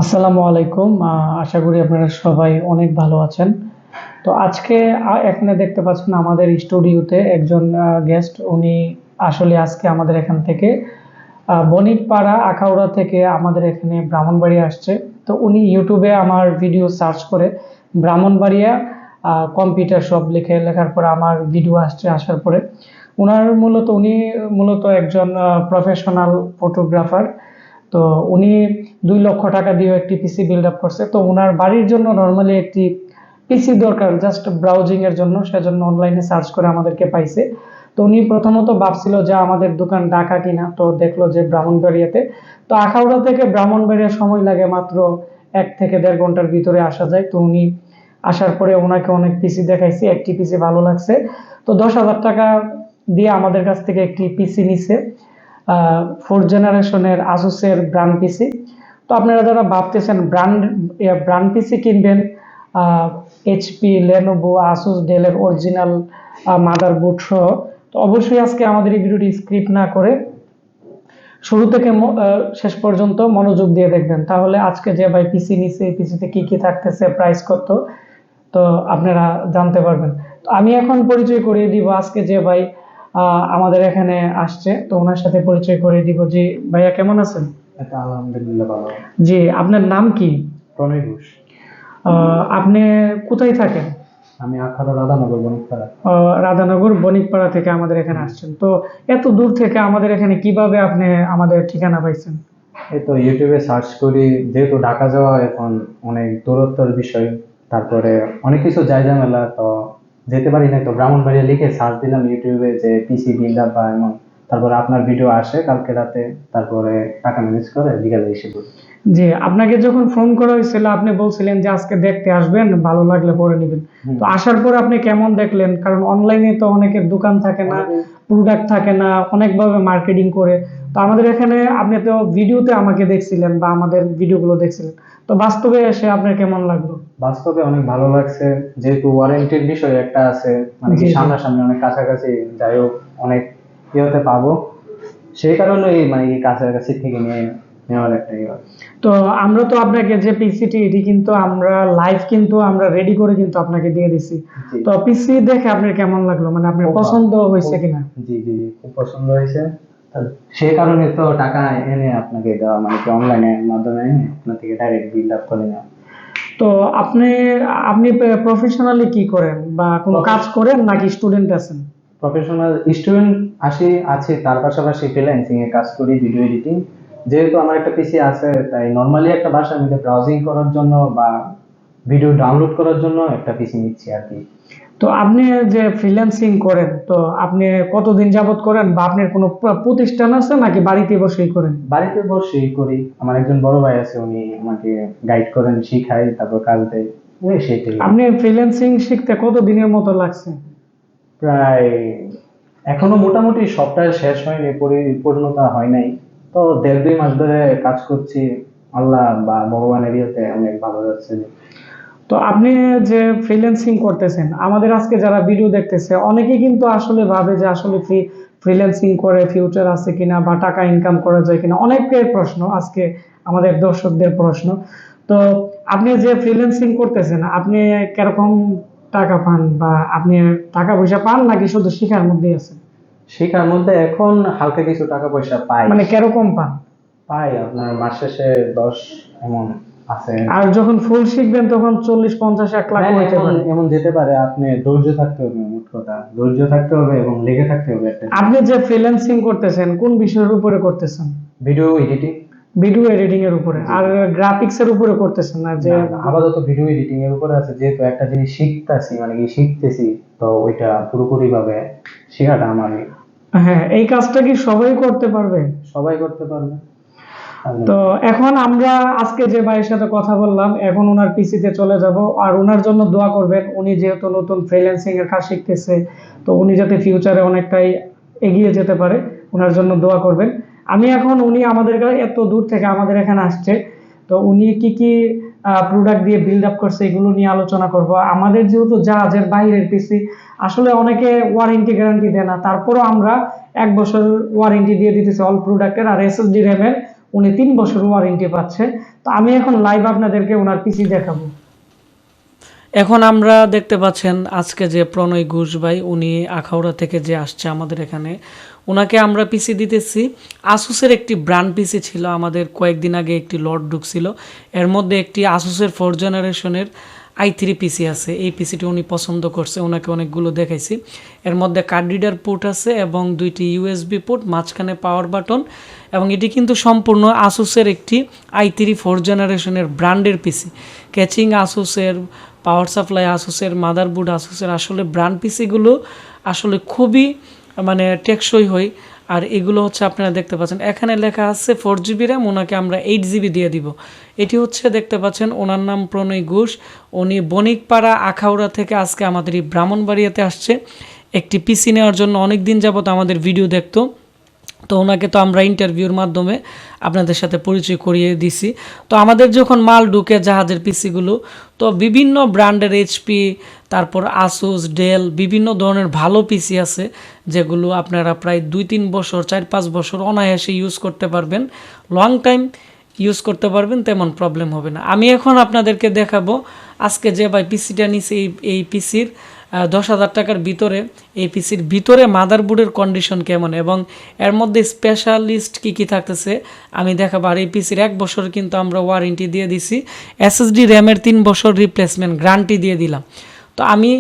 আসসালামু আলাইকুম। আশা করি আপনারা সবাই অনেক ভালো আছেন। তো আজকে এখানে দেখতে পাচ্ছেন আমাদের স্টুডিওতে একজন গেস্ট। উনি আসলে আজকে আমাদের এখান থেকে বণিকপাড়া আখাউড়া থেকে আমাদের এখানে ব্রাহ্মণবাড়িয়া আসছে। তো উনি ইউটিউবে আমার ভিডিও সার্চ করে ব্রাহ্মণবাড়িয়া কম্পিউটার শপ লেখার পরে আমার ভিডিও আসছে। আসার পরে উনি মূলত একজন প্রফেশনাল ফটোগ্রাফার। তো উনি 2 লক্ষ টাকা দিয়ে একটি পিসি বিল্ড আপ করছে। তো ওনার বাড়ির জন্য নর্মালি একটি পিসি দরকার, জাস্ট ব্রাউজিং এর জন্য। সেজন্য অনলাইনে সার্চ করে আমাদেরকে পাইছে। তো উনি প্রথমত ভাবছিল যে আমাদের দোকান ঢাকা কিনা, তো দেখলো যে ব্রাহ্মণবাড়িয়াতে। তো আখাউড়া থেকে ব্রাহ্মণবাড়িয়া সময় লাগে মাত্র 1 থেকে 1.5 ঘন্টার ভিতরে আসা যায়। তো উনি আসার পরে ওনাকে অনেক পিসি দেখাইছি, একটি পিসি ভালো লাগছে। তো 10,000 টাকা দিয়ে আমাদের কাছ থেকে একটি পিসি নিছে, 4th জেনারেশনের আসুসের ব্র্যান্ড পিসি। তো আপনারা যারা ভাবতেছেন ব্র্যান্ড পিসি কিনবেন, এইচপি, লেনোভো, আসুস, ডেলের অরিজিনাল মাদারবোর্ড সহ, তো অবশ্যই আজকে আমাদের এই ভিডিওটি স্ক্রিপ্ট না করে শুরু থেকে শেষ পর্যন্ত মনোযোগ দিয়ে দেখবেন। তাহলে আজকে যে ভাই পিসি নিছে, এই পিসিতে কি কি থাকতেছে, প্রাইস কত, তো আপনারা জানতে পারবেন। তো আমি এখন পরিচয় করিয়ে দিব আজকে যে ভাই আমাদের এখানে আসছে। তো ওনার সাথে পরিচয় করিয়ে দিব। জি ভাইয়া, কেমন আছেন? এটা আলহামদুলিল্লাহ ভালো। জি, আপনার নাম কি? প্রণয় ঘোষ। আপনি কোথায় থাকেন? আমি আখাউড়া রাধানগর বণিকপাড়া। রাধানগর বণিকপাড়া থেকে আমাদের এখানে আসছেন। তো এত দূর থেকে আমাদের এখানে কিভাবে আপনি আমাদের ঠিকানা পাইছেন? এই তো ইউটিউবে সার্চ করি, যেহেতু ঢাকা যাওয়া এখন অনেক দূরত্বের বিষয়, তারপরে অনেক কিছু যায় ঝামেলা, তো যেতে পারি না। তো ব্রাহ্মণবাড়িয়া লিখে সার্চ দিলাম ইউটিউবে যে পিসি বিল্ড আপ বা এমন, তারপরে আপনার ভিডিও আসে কালকে রাতে, তারপরে টাকা ম্যানেজ করে বিকালে এসে পড়ি। জি, আপনাকে যখন ফোন করা হয়েছিল আপনি বলছিলেন যে আজকে দেখতে আসবেন, ভালো লাগলে পরে নেবেন। তো আসার পর আপনি কেমন দেখলেন? কারণ অনলাইনে তো অনেকের দোকান থাকে না, প্রোডাক্ট থাকে না, অনেকভাবে মার্কেটিং করে। তো আমাদের এখানে আপনি তো ভিডিওতে আমাকে দেখছিলেন বা আমাদের ভিডিওগুলো দেখছিলেন, তো বাস্তবে এসে আপনার কেমন লাগলো? বাস্তবে অনেক ভালো লাগছে, যেহেতু ওয়ারেন্টির বিষয় একটা আছে, মানে কি জি জি। সামনাসামনি অনেক কাছাকাছি, যাই হোক অনেক ইয়েতে পাবো, সেই কারণেই মানে কি কাছাকাছি থেকে নিয়ে নেওয়ার একটা ইয়ে। তো আমরা তো আপনাকে যে পিসিটি, এটি কিন্তু আমরা লাইভ কিন্তু আমরা রেডি করে কিন্তু আপনাকে দিয়ে দিছি। জি, তো পিসি দেখে আপনার কেমন লাগলো, মানে আপনার খুব ভালো। পছন্দ হয়েছে কিনা? জি জি জি, খুব পছন্দ হয়েছে। সেই কারণে তো টাকা এনে আপনাকে দেওয়া, মানে কি অনলাইনের মাধ্যমে এনে আপনার থেকে ডাইরেক্ট বিল্ড আপ করে নেওয়া। তো আপনি আপনি প্রফেশনালি কি করেন, বা কোনো কাজ করেন নাকি স্টুডেন্ট আছেন? প্রফেশনাল স্টুডেন্ট আছি, তার পাশাপাশি ফ্রিল্যান্সিং এ কাজ করি, ভিডিও এডিটিং। যেহেতু আমার একটা পিসি আছে, তাই নর্মালি একটা বাসার মধ্যে ব্রাউজিং করার জন্য বা ভিডিও ডাউনলোড করার জন্য একটা পিসি নিচ্ছি আর কি। তো আপনি যে ফ্রিল্যান্সিং করেন, তো আপনি কতদিন যাবত করেন, বা আপনার কোনো প্রতিষ্ঠান আছে নাকি বাড়িতে বসেই করেন? বাড়িতে বসেই করি, আমার একজন বড় ভাই আছে, উনি আমাকে গাইড করেন, শিখাই, তারপর কাজ দেয়, সেটাই। আপনি ফ্রিল্যান্সিং শিখতে কত দিনের মতো লাগছে? প্রায় এখনো মোটামুটি সপ্তাহে শেষ হয়নি, পরিপূর্ণতা হয় নাই। তো 1.5-2 মাস ধরে কাজ করছি, আল্লাহ বা ভগবানের ইয়েতে অনেক ভালো যাচ্ছে। তো আপনি যে ফ্রিল্যান্সিং করতেছেন, আমাদের আজকে যারা ভিডিও দেখতেছে অনেকেই কিন্তু আসলে ভাবে যে আসলে ফ্রিল্যান্সিং করে ফিউচার আছে কিনা, বা টাকা ইনকাম করা যায় কিনা, অনেকের প্রশ্ন আজকে, আমাদের দর্শকদের প্রশ্ন। তো আপনি যে ফ্রিল্যান্সিং করতেছেন, আপনি কিরকম টাকা পান, বা আপনি টাকা পয়সা পান নাকি শুধু শেখার মধ্যেই আছেন? শেখার মধ্যে এখন হালকা কিছু টাকা পয়সা পাই। মানে কিরকম পান? পাই আপনার মাস শেষে 10 এমন আছে। আর যখন ফুল শিখবেন তখন 40, 50, 1 লাখ হ্যাঁ, হইতে এমন পারে। এমন যেতে পারে। আপনি ধৈর্য থাকতে হবে, মোট কথা ধৈর্য থাকতে হবে এবং লেগে থাকতে হবে একটা আপনি যে ফ্রিল্যান্সিং করতেছেন কোন বিষয়ের উপরে করতেছেন? Video editing. ভিডিও এডিটিং এর উপরে, জি আর জি। গ্রাফিক্স এর উপরে করতেছেন না যে? না না, আপাতত ভিডিও এডিটিং এর উপরে আছে, যেহেতু একটা জিনিস শিখতাছি, মানে কি শিখতেছি, তো ওইটা পুরোপুরি ভাবে শেখাটা আমার। হ্যাঁ, এই কাজটা কি সবাই করতে পারবে? সবাই করতে পারবে। তো এখন আমরা আজকে যে ভাইয়ের সাথে কথা বললাম, এখন ওনার পিসিতে চলে যাব। আর ওনার জন্য দোয়া করবেন, উনি যেহেতু নতুন ফ্রিল্যান্সিং এর কাজ শিখতেছে, তো উনি যাতে ফিউচারে অনেকটাই এগিয়ে যেতে পারে, ওনার জন্য দোয়া করবেন। আমি এখন, উনি আমাদের এত দূর থেকে আমাদের এখানে আসছে, তো উনি কি কি প্রোডাক্ট দিয়ে বিল্ড আপ করছে এগুলো নিয়ে আলোচনা করব। আমাদের যেহেতু জাহাজের বাইরের পিসি, আসলে অনেকে ওয়ারেন্টি গ্যারান্টি দেয় না, তারপরও আমরা 1 বছর ওয়ারেন্টি দিয়ে দিতেছি অল প্রোডাক্টের। আর এসএসডি র্যামের উনি 3 বছর ওয়ারেন্টি পাচ্ছে। তো আমি এখন লাইভ আপনাদেরকে ওনার পিসি দেখাবো। এখন আমরা দেখতে পাচ্ছেন আজকে যে প্রণয় ঘোষ ভাই উনি আখাউড়া থেকে যে আসছে আমাদের এখানে, ওনাকে আমরা পিসি দিতেছি। আসুসের একটি ব্র্যান্ড পিসি ছিল আমাদের, কয়েকদিন আগে একটি লট ঢুকছিল, এর মধ্যে একটি আসুসের 4 জেনারেশনের i3 পিসি আছে। এই পিসিটি উনি পছন্দ করছে, ওনাকে অনেকগুলো দেখাইছি। এর মধ্যে কার্ড রিডার পোর্ট আছে এবং 2টি ইউএসবি পোর্ট, মাঝখানে পাওয়ার বাটন, এবং এটি কিন্তু সম্পূর্ণ আসুসের একটি i3 4 জেনারেশনের ব্র্যান্ডের পিসি। ক্যাচিং আসুসের, পাওয়ার সাপ্লাই আসুসের, মাদারবোর্ড আসুসের, আসলে ব্র্যান্ড পিসিগুলো আসলে খুবই মানে টেকসই হয়। আর এগুলো হচ্ছে আপনারা দেখতে পাচ্ছেন এখানে লেখা আছে 4GB র্যাম, ওনাকে আমরা 8GB দিয়ে দিব। এটি হচ্ছে দেখতে পাচ্ছেন ওনার নাম প্রণয় ঘোষ, উনি বণিকপাড়া আখাউড়া থেকে আজকে আমাদের এই ব্রাহ্মণবাড়িয়াতে আসছে একটি পিসি নেওয়ার জন্য। অনেক দিন যাবত আমাদের ভিডিও দেখতো, তো ওনাকে তো আমরা ইন্টারভিউর মাধ্যমে আপনাদের সাথে পরিচয় করিয়ে দিছি। তো আমাদের যখন মাল ঢুকে জাহাজের পিসিগুলো, তো বিভিন্ন ব্র্যান্ডের এইচপি, তারপর আসুস, ডেল, বিভিন্ন ধরনের ভালো পিসি আছে যেগুলো আপনারা প্রায় 2-3 বছর, 4-5 বছর অনায়াসে ইউজ করতে পারবেন, লং টাইম ইউজ করতে পারবেন, তেমন প্রবলেম হবে না। আমি এখন আপনাদেরকে দেখাবো আজকে যে ভাই পিসিটা নিছে, এই পিসির 10,000 টাকার ভিতরে, এই পিসির ভিতরে মাদারবোর্ডের কন্ডিশন কেমন এবং এর মধ্যে স্পেশালিস্ট কী থাকতেছে আমি দেখাবো। আর এই পিসির 1 বছর কিন্তু আমরা ওয়ারেন্টি দিয়ে দিছি, এসএসডি র্যামের 3 বছর রিপ্লেসমেন্ট গ্যারান্টি দিয়ে দিলাম। তো আমি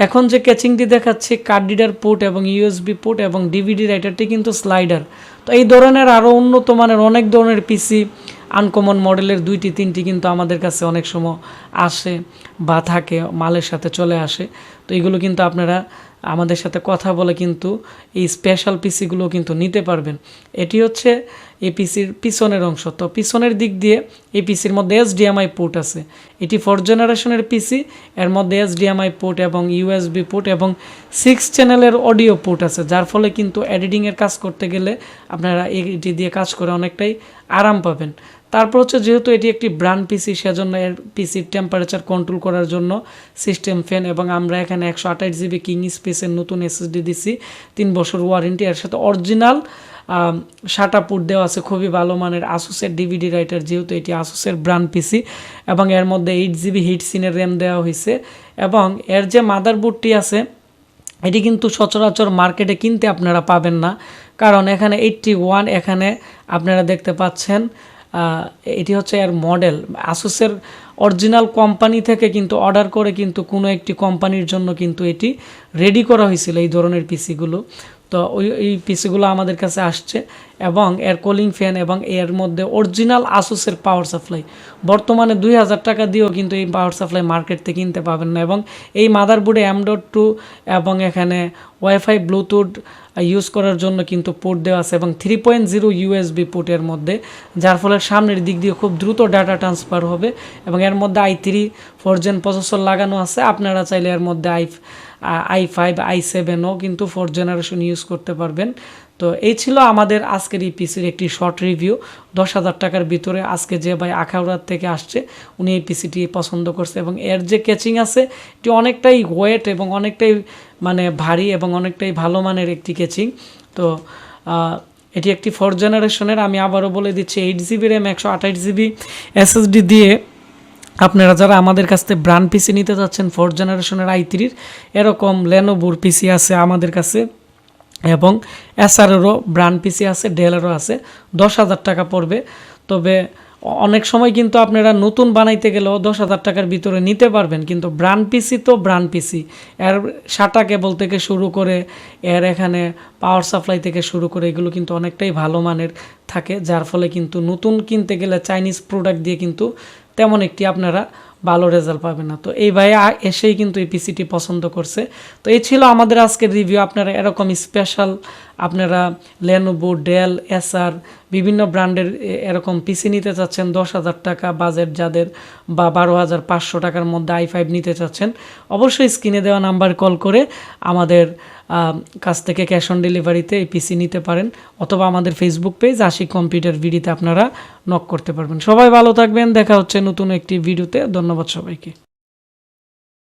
এখন যে ক্যাচিংটি দেখাচ্ছি কার্ড রিডার পোর্ট এবং ইউএসবি পোর্ট এবং ডিভিডি রাইটারটি কিন্তু স্লাইডার। তো এই ধরনের আরও উন্নত মানের অনেক ধরনের পিসি, আনকমন মডেলের 2-3টি কিন্তু আমাদের কাছে অনেক সময় আসে বা থাকে, মালের সাথে চলে আসে। তো এগুলো কিন্তু আপনারা আমাদের সাথে কথা বলে কিন্তু এই স্পেশাল পিসিগুলো কিন্তু নিতে পারবেন। এটি হচ্ছে এই পিসির পিছনের অংশ। তো পিছনের দিক দিয়ে এই পিসির মধ্যে HDMI পোর্ট আছে। এটি 4 জেনারেশনের পিসি, এর মধ্যে HDMI পোর্ট এবং ইউএসবি পোর্ট এবং 6 চ্যানেলের অডিও পোর্ট আছে, যার ফলে কিন্তু এডিটিংয়ের কাজ করতে গেলে আপনারা এটি দিয়ে কাজ করে অনেকটাই আরাম পাবেন। তারপর হচ্ছে যেহেতু এটি একটি ব্র্যান্ড পিসি, সেজন্য এর পিসির টেম্পারেচার কন্ট্রোল করার জন্য সিস্টেম ফ্যান, এবং আমরা এখানে 128GB কিং স্পেসের নতুন এসএসডি দিছি, 3 বছর ওয়ারেন্টি। এর সাথে অরিজিনাল শাটা পোর্ট দেওয়া আছে, খুবই ভালো মানের আসুসের ডিভিডি রাইটার, যেহেতু এটি আসুসের ব্র্যান্ড পিসি, এবং এর মধ্যে 8GB হিটসিনের র্যাম দেওয়া হয়েছে। এবং এর যে মাদারবোর্ডটি আছে এটি কিন্তু সচরাচর মার্কেটে কিনতে আপনারা পাবেন না, কারণ এখানে 81 এখানে আপনারা দেখতে পাচ্ছেন, এটি হচ্ছে এর মডেল। আসুসের অরিজিনাল কোম্পানি থেকে কিন্তু অর্ডার করে কিন্তু কোনো একটি কোম্পানির জন্য কিন্তু এটি রেডি করা হয়েছিল এই ধরনের পিসিগুলো। তো এই পিসিগুলো আমাদের কাছে আসছে এবং এর কুলিং ফ্যান এবং এর মধ্যে অরিজিনাল আসুসের পাওয়ার সাপ্লাই, বর্তমানে 2000 টাকা দিয়েও কিন্তু এই পাওয়ার সাপ্লাই মার্কেট থেকে কিনতে পাবেন না। এবং এই মাদারবোর্ডে M.2 এবং এখানে ওয়াইফাই ব্লুটুথ ইউজ করার জন্য কিন্তু পোর্ট দেওয়া আছে এবং 3.0 ইউএসবি পোর্টের মধ্যে, যার ফলে সামনের দিক দিয়ে খুব দ্রুত ডাটা ট্রান্সফার হবে। এবং এর মধ্যে i3 4 জেন প্রসেসর লাগানো আছে, আপনারা চাইলে এর মধ্যে i5 i7ও কিন্তু 4 জেনারেশন ইউজ করতে পারবেন। তো এই ছিল আমাদের আজকের এই পিসির একটি শর্ট রিভিউ। 10,000 টাকার ভিতরে আজকে যে ভাই আখাউড়ার থেকে আসছে উনি এই পিসিটি পছন্দ করছে, এবং এর যে ক্যাচিং আছে এটি অনেকটাই ওয়েট এবং অনেকটাই মানে ভারী এবং অনেকটাই ভালো মানের একটি ক্যাচিং। তো এটি একটি 4 জেনারেশনের, আমি আবারও বলে দিচ্ছি 8GB র্যাম 128GB এসএসডি দিয়ে আপনারা যারা আমাদের কাছ থেকে ব্র্যান্ড পিসি নিতে যাচ্ছেন 4 জেনারেশনের i3-র, এরকম লেনোভোর পিসি আছে আমাদের কাছে, এবং এসআরেরও ব্র্যান্ড পিসি আছে, ডেলেরও আছে, 10,000 টাকা পড়বে। তবে অনেক সময় কিন্তু আপনারা নতুন বানাইতে গেলেও 10,000 টাকার ভিতরে নিতে পারবেন, কিন্তু ব্র্যান্ড পিসি তো ব্র্যান্ড পিসি, এর শাটা কেবল থেকে শুরু করে এর এখানে পাওয়ার সাপ্লাই থেকে শুরু করে এগুলো কিন্তু অনেকটাই ভালো মানের থাকে, যার ফলে কিন্তু নতুন কিনতে গেলে চাইনিজ প্রোডাক্ট দিয়ে কিন্তু তেমন একটি আপনারা ভালো রেজাল্ট পাবেন না। তো এই ভাই এসেই কিন্তু এই পিসিটি পছন্দ করছে। তো এই ছিল আমাদের আজকের রিভিউ। আপনারা এরকম স্পেশাল আপনারা লেনোভো, ডেল, এসআর বিভিন্ন ব্র্যান্ডের এরকম পিসি নিতে চাচ্ছেন 10,000 টাকা বাজেট যাদের, বা 12,500 টাকার মধ্যে i5 নিতে চাচ্ছেন, অবশ্যই স্ক্রিনে দেওয়া নাম্বার কল করে আমাদের কাছ থেকে ক্যাশ অন ডেলিভারিতে এই পিসি নিতে পারেন, অথবা আমাদের ফেসবুক পেজ আশিক কম্পিউটার ভিডিওতে আপনারা নক করতে পারবেন। সবাই ভালো থাকবেন, দেখা হচ্ছে নতুন একটি ভিডিওতে। ধন্যবাদ সবাইকে।